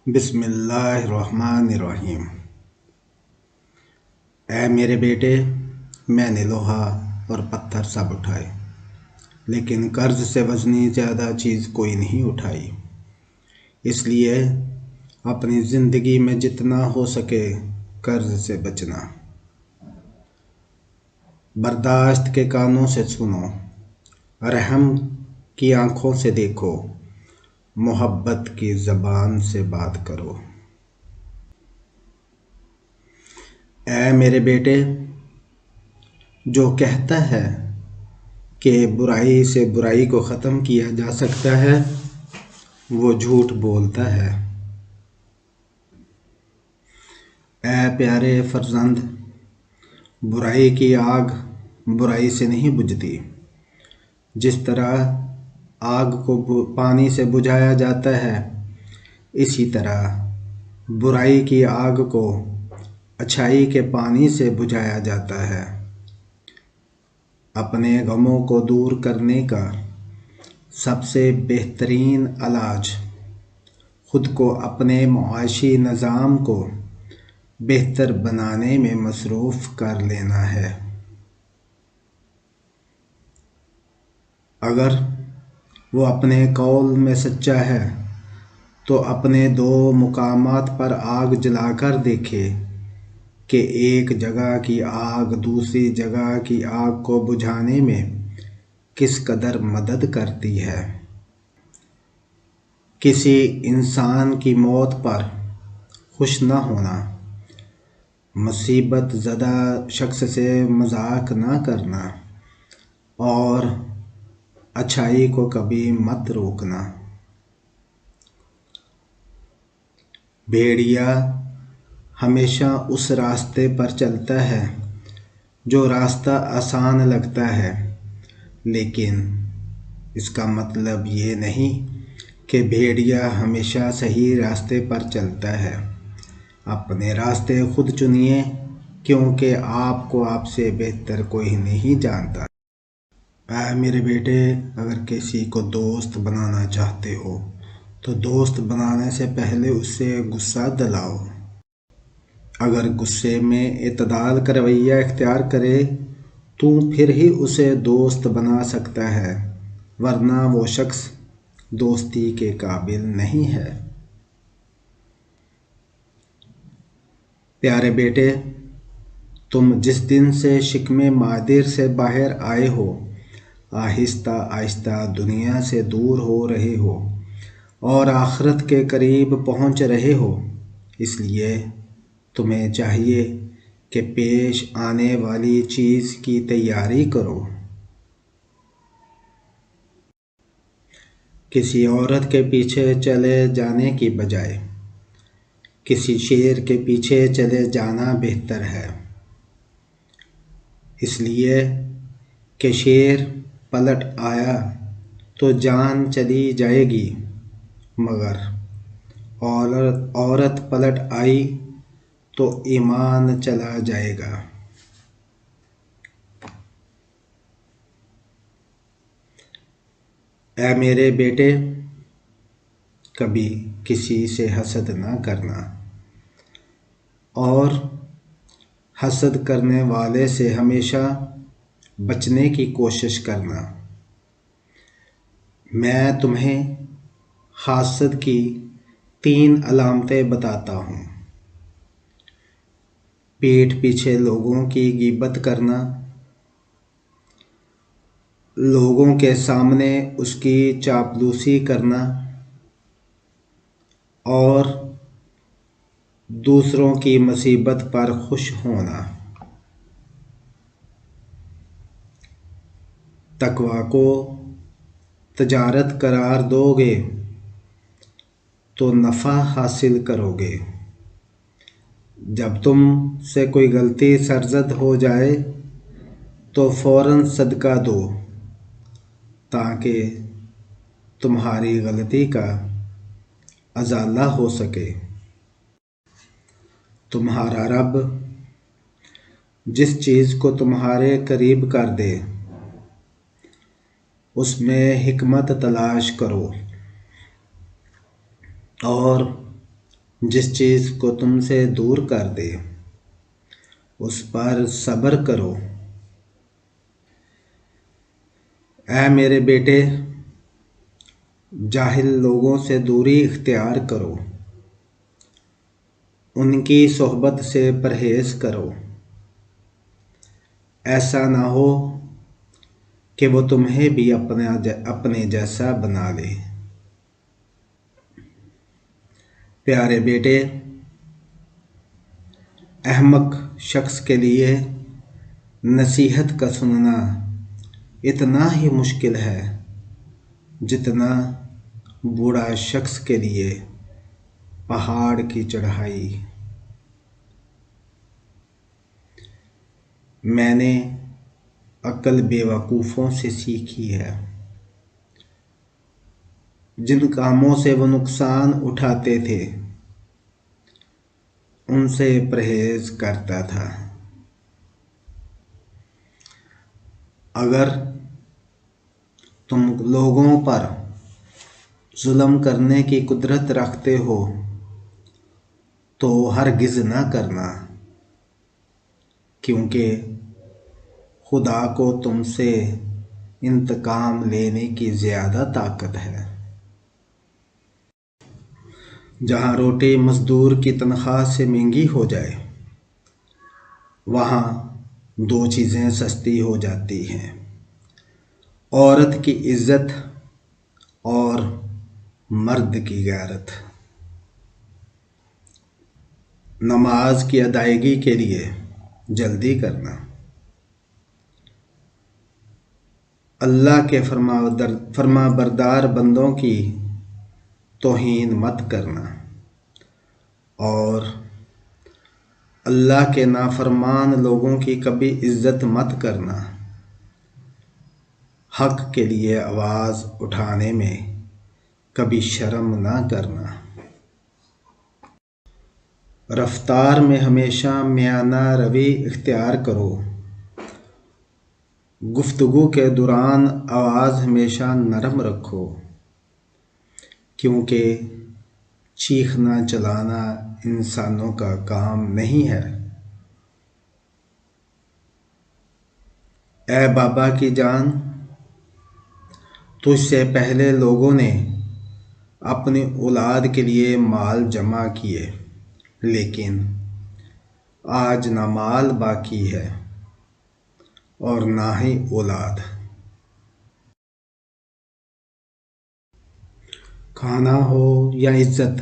بسم اللہ الرحمن الرحیم۔ اے میرے بیٹے، میں نے لوہا اور پتھر سب اٹھائے، لیکن قرض سے وزنی زیادہ چیز کوئی نہیں اٹھائی۔ اس لیے اپنی زندگی میں جتنا ہو سکے قرض سے بچنا۔ برداشت کے کانوں سے سنو، رحم کی آنکھوں سے دیکھو، محبت کی زبان سے بات کرو۔ اے میرے بیٹے، جو کہتا ہے کہ برائی سے برائی کو ختم کیا جا سکتا ہے، وہ جھوٹ بولتا ہے۔ اے پیارے فرزند، برائی کی آگ برائی سے نہیں بجھتی۔ جس طرح آگ کو پانی سے بجھایا جاتا ہے، اسی طرح برائی کی آگ کو اچھائی کے پانی سے بجھایا جاتا ہے۔ اپنے غموں کو دور کرنے کا سب سے بہترین علاج خود کو اپنے معاشی نظام کو بہتر بنانے میں مصروف کر لینا ہے۔ اگر وہ اپنے قول میں سچا ہے تو اپنے دو مقامات پر آگ جلا کر دیکھے کہ ایک جگہ کی آگ دوسری جگہ کی آگ کو بجھانے میں کس قدر مدد کرتی ہے۔ کسی انسان کی موت پر خوش نہ ہونا، مصیبت زدہ شخص سے مذاق نہ کرنا، اور اچھائی کو کبھی مت روکنا۔ بھیڑیا ہمیشہ اس راستے پر چلتا ہے جو راستہ آسان لگتا ہے، لیکن اس کا مطلب یہ نہیں کہ بھیڑیا ہمیشہ صحیح راستے پر چلتا ہے۔ اپنے راستے خود چنیے، کیونکہ آپ کو آپ سے بہتر کوئی نہیں جانتا۔ اے میرے بیٹے، اگر کسی کو دوست بنانا چاہتے ہو تو دوست بنانے سے پہلے اس سے غصہ دلاؤ۔ اگر غصے میں اعتدال کا رویہ اختیار کرے تو پھر ہی اسے دوست بنا سکتا ہے، ورنہ وہ شخص دوستی کے قابل نہیں ہے۔ پیارے بیٹے، تم جس دن سے شکم مادر سے باہر آئے ہو، آہستہ آہستہ دنیا سے دور ہو رہے ہو اور آخرت کے قریب پہنچ رہے ہو۔ اس لیے تمہیں چاہیے کہ پیش آنے والی چیز کی تیاری کرو۔ کسی عورت کے پیچھے چلے جانے کی بجائے کسی شیر کے پیچھے چلے جانا بہتر ہے، اس لیے کہ شیر پلٹ آیا تو جان چلی جائے گی، مگر عورت پلٹ آئی تو ایمان چلا جائے گا۔ اے میرے بیٹے، کبھی کسی سے حسد نہ کرنا، اور حسد کرنے والے سے ہمیشہ بچنے کی کوشش کرنا۔ میں تمہیں حاسد کی 3 علامتیں بتاتا ہوں۔ پیٹھ پیچھے لوگوں کی غیبت کرنا، لوگوں کے سامنے اس کی چاپلوسی کرنا، اور دوسروں کی مصیبت پر خوش ہونا۔ تقویٰ کو تجارت قرار دو گے تو نفع حاصل کرو گے۔ جب تم سے کوئی غلطی سرزد ہو جائے تو فوراً صدقہ دو، تاکہ تمہاری غلطی کا ازالہ ہو سکے۔ تمہارا رب جس چیز کو تمہارے قریب کر دے، اس میں حکمت تلاش کرو اور جس چیز کو تم سے دور کر دے اس پر صبر کرو۔ اے میرے بیٹے، جاہل لوگوں سے دوری اختیار کرو، ان کی صحبت سے پرہیز کرو، ایسا نہ ہو کہ وہ تمہیں بھی اپنے جیسا بنا لے۔ پیارے بیٹے، احمق شخص کے لیے نصیحت کا سننا اتنا ہی مشکل ہے جتنا بوڑھا شخص کے لیے پہاڑ کی چڑھائی۔ میں نے عقل بیوقوفوں سے سیکھی ہے، جن کاموں سے وہ نقصان اٹھاتے تھے ان سے پرہیز کرتا تھا۔ اگر تم لوگوں پر ظلم کرنے کی قدرت رکھتے ہو تو ہرگز نہ کرنا، کیونکہ خدا کو تم سے انتقام لینے کی زیادہ طاقت ہے۔ جہاں روٹی مزدور کی تنخواہ سے مہنگی ہو جائے، وہاں دو چیزیں سستی ہو جاتی ہیں: عورت کی عزت اور مرد کی غیرت۔ نماز کی ادائیگی کے لیے جلدی کرنا، اللہ کے فرما بردار بندوں کی توہین مت کرنا، اور اللہ کے نافرمان لوگوں کی کبھی عزت مت کرنا۔ حق کے لیے آواز اٹھانے میں کبھی شرم نہ کرنا۔ رفتار میں ہمیشہ میانہ روی اختیار کرو۔ گفتگو کے دوران آواز ہمیشہ نرم رکھو، کیونکہ چیخنا چلانا انسانوں کا کام نہیں ہے۔ اے بابا کی جان، تجھ سے پہلے لوگوں نے اپنی اولاد کے لیے مال جمع کیے، لیکن آج نہ مال باقی ہے اور نہ ہی اولاد۔ کھانا ہو یا عزت،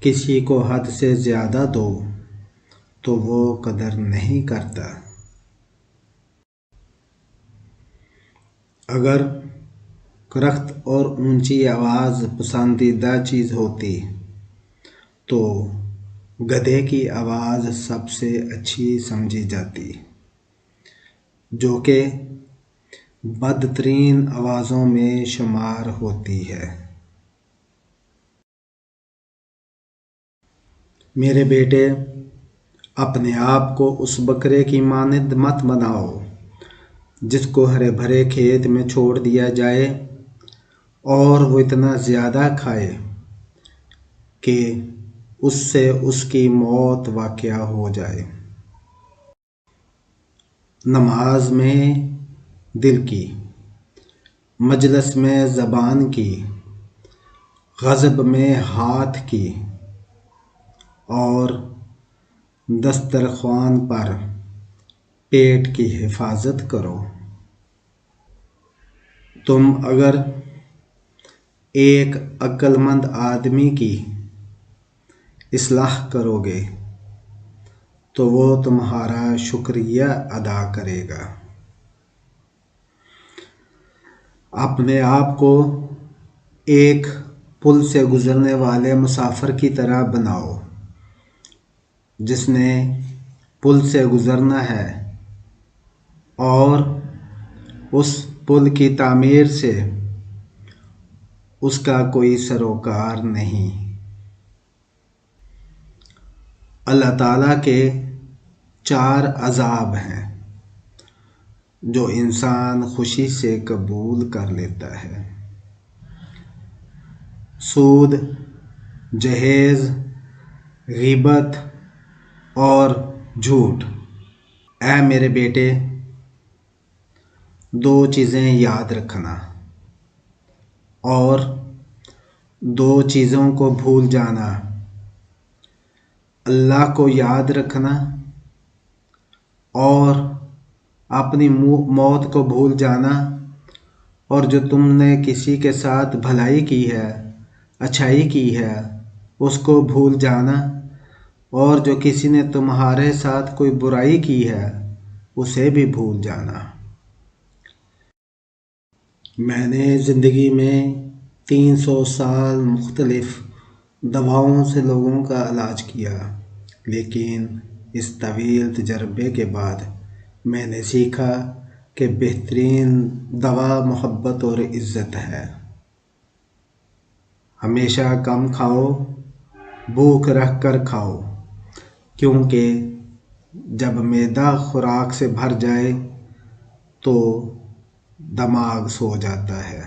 کسی کو حد سے زیادہ دو تو وہ قدر نہیں کرتا۔ اگر کرخت اور اونچی آواز پسندیدہ چیز ہوتی تو گدھے کی آواز سب سے اچھی سمجھی جاتی، جو کہ بدترین آوازوں میں شمار ہوتی ہے۔ میرے بیٹے، اپنے آپ کو اس بکرے کی مانند مت بناؤ جس کو ہرے بھرے کھیت میں چھوڑ دیا جائے اور وہ اتنا زیادہ کھائے کہ اس سے اس کی موت واقع ہو جائے۔ نماز میں دل کی، مجلس میں زبان کی، غضب میں ہاتھ کی، اور دسترخوان پر پیٹ کی حفاظت کرو۔ تم اگر ایک عقل مند آدمی کی اصلاح کرو گے تو وہ تمہارا شکریہ ادا کرے گا۔ اپنے آپ کو ایک پل سے گزرنے والے مسافر کی طرح بناؤ جس نے پل سے گزرنا ہے اور اس پل کی تعمیر سے اس کا کوئی سروکار نہیں۔ اللہ تعالیٰ کے 4 عذاب ہیں جو انسان خوشی سے قبول کر لیتا ہے: سود، جہیز، غیبت اور جھوٹ۔ اے میرے بیٹے، دو چیزیں یاد رکھنا اور دو چیزوں کو بھول جانا۔ اللہ کو یاد رکھنا اور اپنی موت کو بھول جانا، اور جو تم نے کسی کے ساتھ بھلائی کی ہے، اچھائی کی ہے، اس کو بھول جانا، اور جو کسی نے تمہارے ساتھ کوئی برائی کی ہے اسے بھی بھول جانا۔ میں نے زندگی میں 300 سال مختلف دواؤں سے لوگوں کا علاج کیا، لیکن اس طویل تجربے کے بعد میں نے سیکھا کہ بہترین دوا محبت اور عزت ہے۔ ہمیشہ کم کھاؤ، بھوک رکھ کر کھاؤ، کیونکہ جب معدہ خوراک سے بھر جائے تو دماغ سو جاتا ہے۔